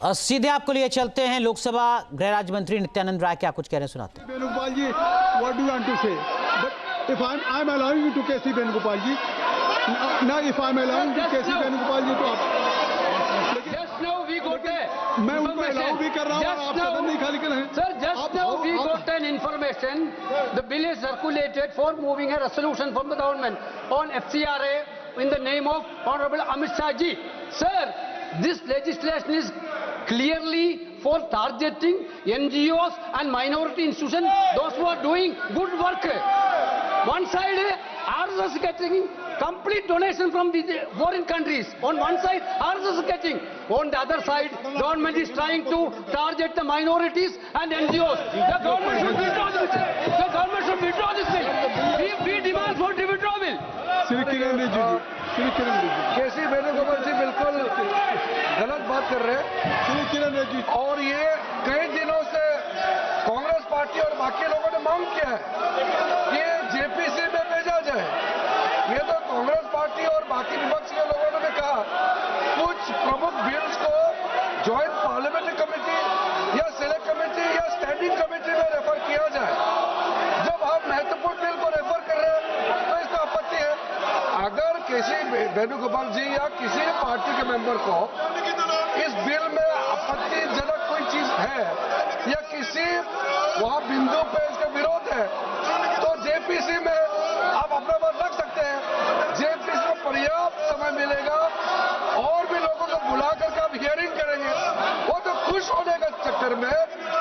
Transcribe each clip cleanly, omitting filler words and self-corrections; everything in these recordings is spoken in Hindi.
सीधे आपको लिए चलते हैं लोकसभा गृह राज्य मंत्री नित्यानंद राय क्या कुछ कह रहे हैं सुनाते हैं। वेणुगोपाल जी, what do you want to say? But if I'm allowing you to KC Venugopal ji, now if I'm allowing to KC Venugopal जी तो आप just now we got मैं उनको अलाउ भी कर रहा हूँ और आप सदन नहीं खाली कर रहे हैं। Sir, just now we got an information. The bill is circulated for moving a resolution from the government on FCRA in the name of Honorable Amit Shah ji. Sir, this legislation is clearly for targeting NGOs and minority institutions, those who are doing good work. One side, RSS is getting complete donation from the foreign countries. On one side, RSS is getting. On the other side, government is trying to target the minorities and NGOs. The government should withdraw this. The government should withdraw this bill. We demand for the withdrawal. Shri Kiran Rijiju जी, श्री किरण रिजिजू, केसी वेणुगोपाल जी बिल्कुल गलत बात कर रहे हैं श्री किरण रिजिजू और ये कई दिनों से कांग्रेस पार्टी और बाकी लोगों ने मांग किया है कि जेपीसी में भेजा जाए। ये तो कांग्रेस पार्टी और बाकी विपक्ष के लोगों ने भी कहा कुछ प्रमुख बिल्स को ज्वाइंट पार्लियामेंट्री कमेटी या सिलेक्ट कमेटी या स्टैंडिंग कमेटी में रेफर किया जाए। जब आप महत्वपूर्ण बिल को रेफर कर रहे हैं तो इसका आपत्ति है। अगर किसी वेणुगोपाल जी या किसी पार्टी के मेंबर को इस बिल में आपत्तिजनक कोई चीज है या किसी वहां बिंदु पे इसका विरोध है तो जेपीसी में आप अपना बात रख सकते हैं। जेपीसी में पर्याप्त समय मिलेगा और भी लोगों को बुला करके आप हियरिंग करेंगे। वो तो खुश होने के चक्कर में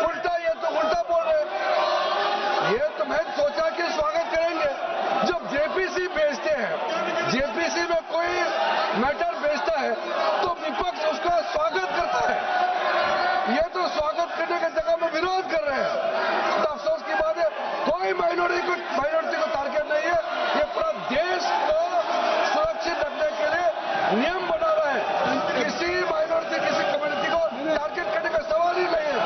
उल्टा ये तो उल्टा बोल रहे हैं। ये तो मैं सोचा कि स्वागत करेंगे। जब जेपीसी भेजते हैं, जेपीसी में कोई मैटर भेजता है तो विपक्ष उसका स्वागत करता है। ये तो स्वागत करने की जगह में विरोध कर रहे हैं। तो अफसोस की बात है कोई माइनॉरिटी को टारगेट नहीं है। ये पूरा देश को सुरक्षित रखने के लिए नियम बना रहा है। किसी माइनॉरिटी किसी कम्युनिटी को टारगेट करने का सवाल ही नहीं है।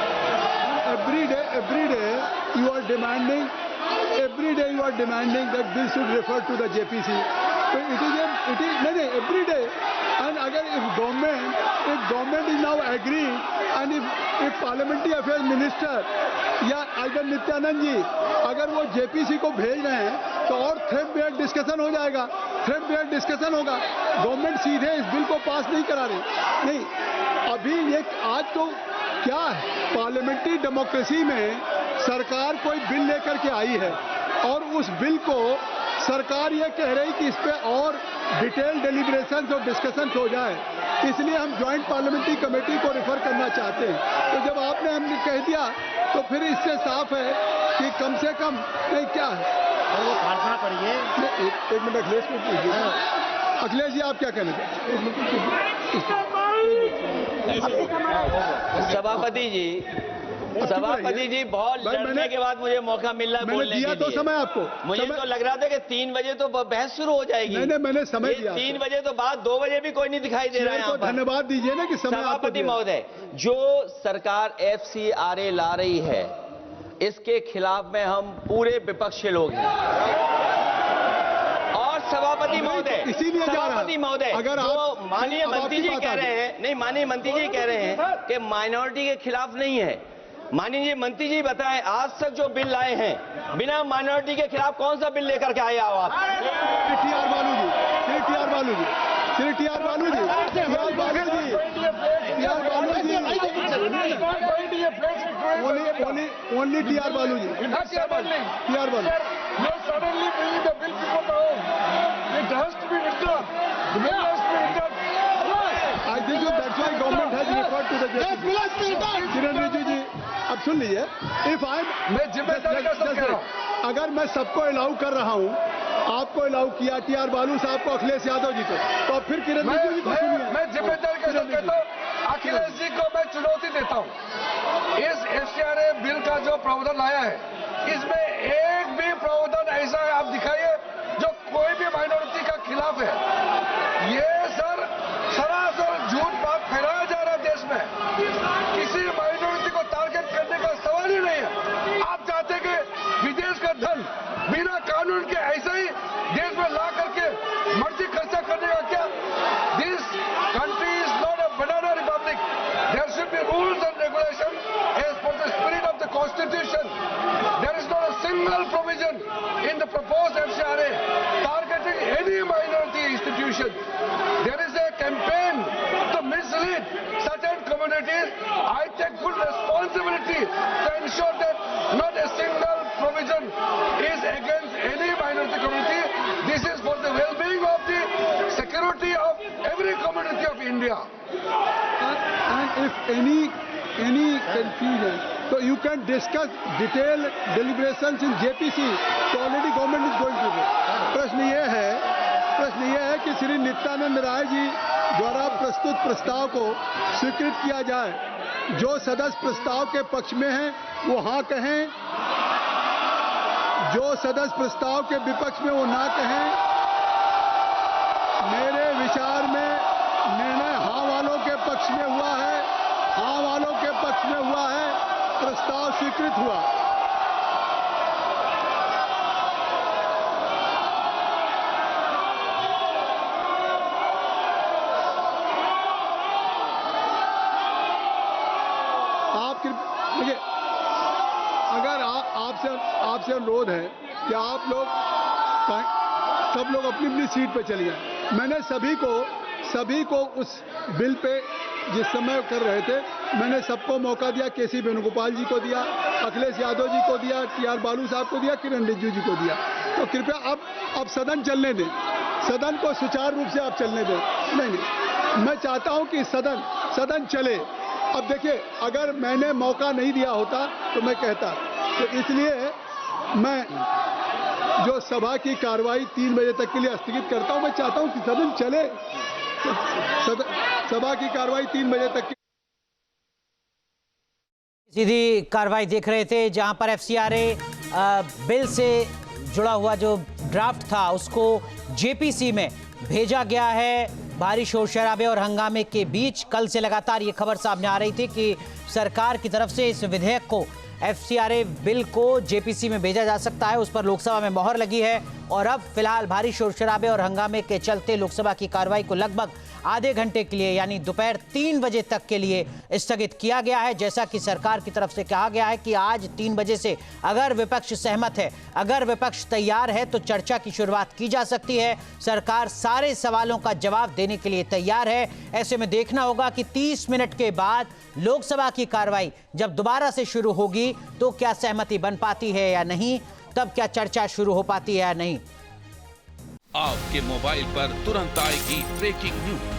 every day you are demanding that bill should refer to the JPC. So it is नहीं every day. And अगर if government is now agreeing and if parliamentary affairs minister या अगर नित्यानंद जी अगर वो जेपीसी को भेज रहे हैं तो और थ्रेड डिस्कशन हो जाएगा, थ्रेड डिस्कशन होगा। गवर्नमेंट सीधे इस बिल को पास नहीं करा रही। नहीं, अभी ये आज तो क्या है, पार्लियामेंट्री डेमोक्रेसी में सरकार कोई बिल लेकर के आई है और उस बिल को सरकार ये कह रही कि इस पे और डिटेल डेलिब्रेशंस और डिस्कशंस हो जाए, इसलिए हम ज्वाइंट पार्लियामेंट्री कमेटी को रेफर करना चाहते हैं। तो जब आपने हमने कह दिया तो फिर इससे साफ है कि कम से कम नहीं क्या है। और वो प्रार्थना करिए। एक मिनट अखिलेश को पूछिए। अखिलेश जी आप क्या कहना चाहते हैं? सभापति जी बहुत लड़ने के बाद मुझे मौका मिला बोलने के लिए। तो समय आपको मुझे तो लग रहा था कि 3 बजे तो बहस शुरू हो जाएगी। मैंने समय दिया। 3 बजे तो बाद 2 बजे भी कोई नहीं दिखाई दे रहा है। धन्यवाद दीजिए ना कि समय। सभापति महोदय, जो सरकार FCRA ला रही है इसके खिलाफ में हम पूरे विपक्ष के लोग हैं। और सभापति महोदय अगर जो माननीय मंत्री जी कह रहे हैं, नहीं माननीय मंत्री जी कह रहे हैं कि माइनॉरिटी के खिलाफ नहीं है। माननीय मंत्री जी बताएं, आज तक जो बिल लाए हैं बिना माइनॉरिटी के खिलाफ कौन सा बिल लेकर के आए हो आप? श्री टी आर बालू जी ओनली टी आर बालू जी। Suddenly bringing the bill before the House. It has to be withdrawn. The bill has to be withdrawn. I think that's why government has referred to the JPC. किरण रिजिजू जी अब सुन लीजिए। मैं जिम्मेदारी का सब कह रहा हूं। अगर मैं सबको अलाउ कर रहा हूं, आपको अलाउ किया टी आर बालू साहब को, अखिलेश यादव जी को, तो फिर किरण रिजिजू जी को सुनिए। मैं जिम्मेदारी का सब कहता हूं। अखिलेश जी को मैं चुनौती देता हूं। इस FCRA बिल का जो प्रावधान लाया है इसमें एक भी प्रावधान ऐसा आप दिखाइए जो कोई भी माइनॉरिटी का खिलाफ है। ये सरासर झूठ बात फैलाया जा रहा है देश में। किसी माइनॉरिटी को टारगेट करने का सवाल ही नहीं है। आप चाहते कि विदेश का धन बिना कानून के ऐसे ही देश में ला करके मर्जी खर्चा करने का क्या? This country is not a banana republic. There should be proposed FCRA targeting any minority institution. There is a campaign to mislead certain communities. I take full responsibility to ensure that not a single provision is against any minority community. This is for the well-being of the security of every community of India. And if any confusion, so you can discuss detailed deliberations in JPC. So already government is going through it. प्रश्न ये है कि श्री नित्यानंद राय जी द्वारा प्रस्तुत प्रस्ताव को स्वीकृत किया जाए। जो सदस्य प्रस्ताव के पक्ष में हैं वो हाँ कहें, जो सदस्य प्रस्ताव के विपक्ष में वो ना कहें। मेरे विचार में निर्णय हाँ वालों के पक्ष में हुआ है, हाँ वालों के पक्ष में हुआ है, प्रस्ताव स्वीकृत हुआ। देखिए, अगर आपसे अनुरोध है कि आप लोग सब लोग अपनी अपनी सीट पे चले जाएं। मैंने सभी को उस बिल पे जिस समय कर रहे थे मैंने सबको मौका दिया। केसी वेणुगोपाल जी को दिया, अखिलेश यादव जी को दिया, टीआर बालू साहब को दिया, किरण रिजिजू जी को दिया। तो कृपया अब सदन चलने दें, सदन को सुचारू रूप से आप चलने दें। नहीं, मैं चाहता हूं कि सदन चले। अब देखिए, अगर मैंने मौका नहीं दिया होता तो मैं कहता, तो इसलिए मैं जो सभा की कार्रवाई 3 बजे तक के लिए स्थगित करता हूं। मैं चाहता हूं कि सदन चले, सभा की कार्रवाई 3 बजे तक की। सीधी कार्रवाई देख रहे थे जहां पर एफसीआरए बिल से जुड़ा हुआ जो ड्राफ्ट था उसको जेपीसी में भेजा गया है। भारी शोर शराबे और हंगामे के बीच कल से लगातार ये खबर सामने आ रही थी कि सरकार की तरफ से इस विधेयक को एफसीआरए बिल को जेपीसी में भेजा जा सकता है। उस पर लोकसभा में मोहर लगी है और अब फिलहाल भारी शोर शराबे और हंगामे के चलते लोकसभा की कार्रवाई को लगभग आधे घंटे के लिए यानी दोपहर 3 बजे तक के लिए स्थगित किया गया है। जैसा कि सरकार की तरफ से कहा गया है कि आज 3 बजे से अगर विपक्ष सहमत है, अगर विपक्ष तैयार है तो चर्चा की शुरुआत की जा सकती है। सरकार सारे सवालों का जवाब देने के लिए तैयार है। ऐसे में देखना होगा कि 30 मिनट के बाद लोकसभा की कार्रवाई जब दोबारा से शुरू होगी तो क्या सहमति बन पाती है या नहीं, तब क्या चर्चा शुरू हो पाती है या नहीं। आपके मोबाइल पर तुरंत आएगी ब्रेकिंग न्यूज।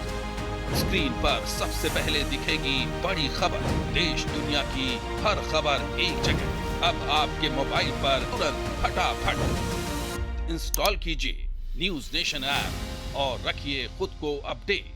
स्क्रीन पर सबसे पहले दिखेगी बड़ी खबर। देश दुनिया की हर खबर एक जगह। अब आपके मोबाइल पर तुरंत फटाफट इंस्टॉल कीजिए न्यूज नेशन ऐप और रखिए खुद को अपडेट।